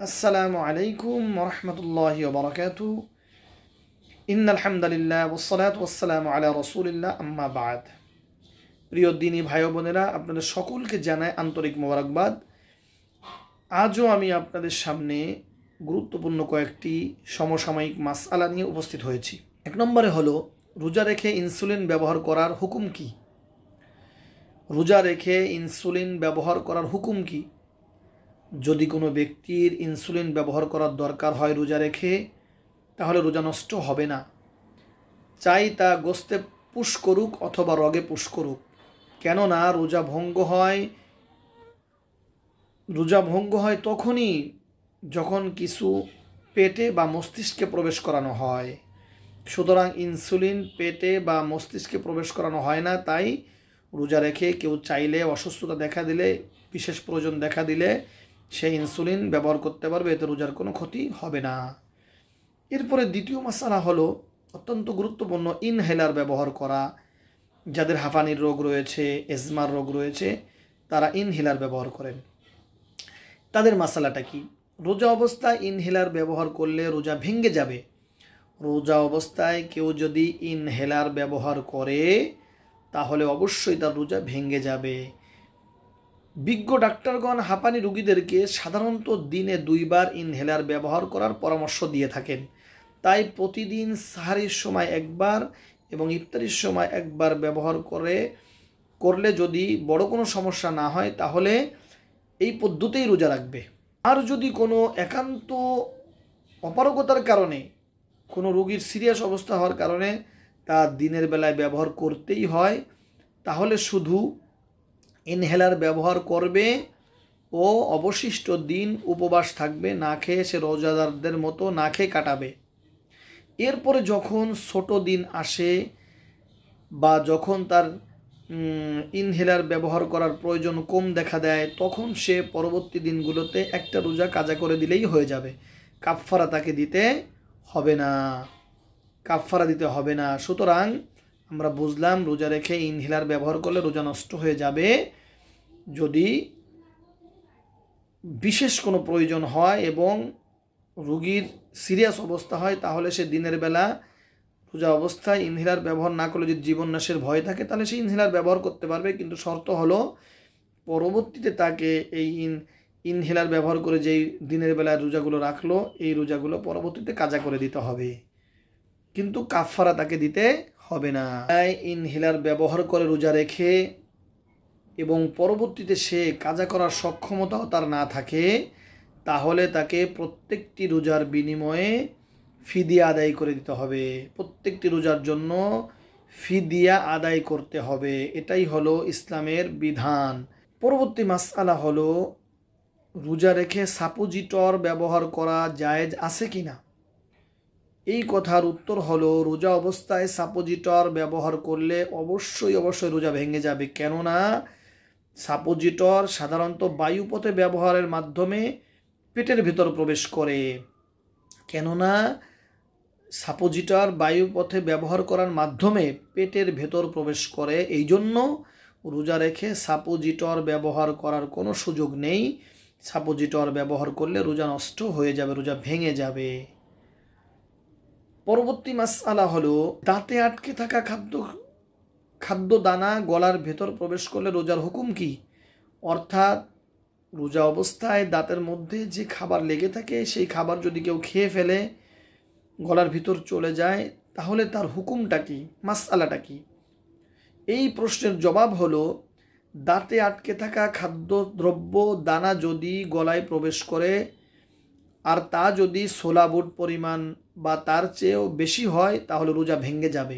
আসসালামু আলাইকুম ওরহমতুল্লাহি ওবরাকাতুহু ইন্নাল হামদুলিল্লাহ ওয়াসসালাতু ওয়াসসালামু আলা রাসূলিল্লাহ আম্মা বাদ। প্রিয় দিনী ভাই বোনেরা, আপনাদের সকলকে জানাই আন্তরিক মোবারকবাদ। আজও আমি আপনাদের সামনে গুরুত্বপূর্ণ কয়েকটি সমসাময়িক মাসআলা নিয়ে উপস্থিত হয়েছি। এক নম্বরে হলো রোজা রেখে ইনসুলিন ব্যবহার করার হুকুম কি? রোজা রেখে ইনসুলিন ব্যবহার করার হুকুম কি? যদি কোনো ব্যক্তির ইনসুলিন ব্যবহার করার দরকার হয় রোজা রেখে, তাহলে রোজা নষ্ট হবে না। চাই তা গোস্তে পুশ করুক অথবা রগে পুশ করুক, কেননা রোজা ভঙ্গ হয় তখনই যখন কিছু পেটে বা মস্তিষ্কে প্রবেশ করানো হয়। সুতরাং ইনসুলিন পেটে বা মস্তিষ্কে প্রবেশ করানো হয় না। তাই রোজা রেখে কেউ চাইলে অসুস্থতা দেখা দিলে, বিশেষ প্রয়োজন দেখা দিলে সেই ইনসুলিন ব্যবহার করতে পারবে, এতে রোজার কোনো ক্ষতি হবে না। এরপরে দ্বিতীয় মাসআলা হলো অত্যন্ত গুরুত্বপূর্ণ, ইনহেলার ব্যবহার করা। যাদের হাঁপানির রোগ রয়েছে, এজমার রোগ রয়েছে, তারা ইনহেলার ব্যবহার করেন। তাদের মাসআলাটা কি? রোজা অবস্থায় ইনহেলার ব্যবহার করলে রোজা ভেঙে যাবে। রোজা অবস্থায় কেউ যদি ইনহেলার ব্যবহার করে তাহলে অবশ্যই তার রোজা ভেঙে যাবে। বিজ্ঞ ডাক্তারগণ হাঁপানি রোগীদেরকে সাধারণত দিনে 2 বার ইনহেলার ব্যবহার করার পরামর্শ দিয়ে থাকেন। তাই প্রতিদিন সাহারির সময় একবার এবং ইফতারির সময় একবার ব্যবহার করলে যদি বড় কোনো সমস্যা না হয় তাহলে এই পদ্ধতিতেই রোজা রাখবে। আর যদি কোনো একান্ত অপারগতার কারণে, কোনো রোগীর সিরিয়াস অবস্থা হওয়ার কারণে তা দিনের বেলায় ব্যবহার করতেই হয়, তাহলে শুধু ইনহেলার ব্যবহার করবে ও অবশিষ্ট দিন উপবাস থাকবে, না খেয়ে সে রোজাদারদের মতো না খেয়ে কাটাবে। এরপরে যখন ছোট দিন আসে বা যখন তার ইনহেলার ব্যবহার করার প্রয়োজন কম দেখা দেয়, তখন সে পরবর্তী দিনগুলোতে একটা রোজা কাজা করে দিলেই হয়ে যাবে। কাফফারা তাকে দিতে হবে না। সুতরাং আমরা বুঝলাম রোজা রেখে ইনহেলার ব্যবহার করলে রোজা নষ্ট হয়ে যাবে। যদি বিশেষ কোনো প্রয়োজন হয় এবং রোগীর সিরিয়াস অবস্থা হয়, তাহলে সে দিনের বেলা রোজা অবস্থায় ইনহেলার ব্যবহার না করলে যদি জীবননাশের ভয় থাকে তাহলে সে ইনহেলার ব্যবহার করতে পারবে। কিন্তু শর্ত হলো পরবর্তীতে তাকে এই ইনহেলার ব্যবহার করে যেই দিনের বেলায় রোজাগুলো রাখলো, এই রোজাগুলো পরবর্তীতে কাজা করে দিতে হবে, কিন্তু কাফফারা তাকে দিতে হবে না। তাই ইনহেলার ব্যবহার করে রোজা রেখে এবং পরবর্তীতে সে কাজা করার সক্ষমতাও তার না থাকে, তাহলে তাকে প্রত্যেকটি রোজার বিনিময়ে ফিদিয়া আদায় করে দিতে হবে। প্রত্যেকটি রোজার জন্য ফিদিয়া আদায় করতে হবে। এটাই হলো ইসলামের বিধান। পরবর্তী মাসআলা হলো রোজা রেখে সাপোজিটর ব্যবহার করা জায়েজ আছে কিনা। এই কথার উত্তর হলো রোজা অবস্থায় সাপোজিটর ব্যবহার করলে অবশ্যই রোজা ভেঙে যাবে। কেননা সাপোজিটর সাধারণত বায়ুপথে ব্যবহারের মাধ্যমে পেটের ভেতর প্রবেশ করে। কেননা সাপোজিটর বায়ুপথে ব্যবহার করার মাধ্যমে পেটের ভেতর প্রবেশ করে, এই জন্য রোজা রেখে সাপোজিটর ব্যবহার করার কোনো সুযোগ নেই। সাপোজিটর ব্যবহার করলে রোজা নষ্ট হয়ে যাবে, রোজা ভেঙে যাবে। পরবর্তী মাসআলা হলো দাঁতে আটকে থাকা খাদ্য দানা গলার ভেতর প্রবেশ করলে রোজার হুকুম কি? অর্থাৎ রোজা অবস্থায় দাঁতের মধ্যে যে খাবার লেগে থাকে, সেই খাবার যদি কেউ খেয়ে ফেলে, গলার ভিতর চলে যায়, তাহলে তার হুকুমটা কি, মাসআলাটা কি? এই প্রশ্নের জবাব হলো দাঁতে আটকে থাকা খাদ্যদ্রব্য দানা যদি গলায় প্রবেশ করে আর তা যদি 16 বুট পরিমাণ বা তার চেয়েও বেশি হয়, তাহলে রোজা ভেঙে যাবে।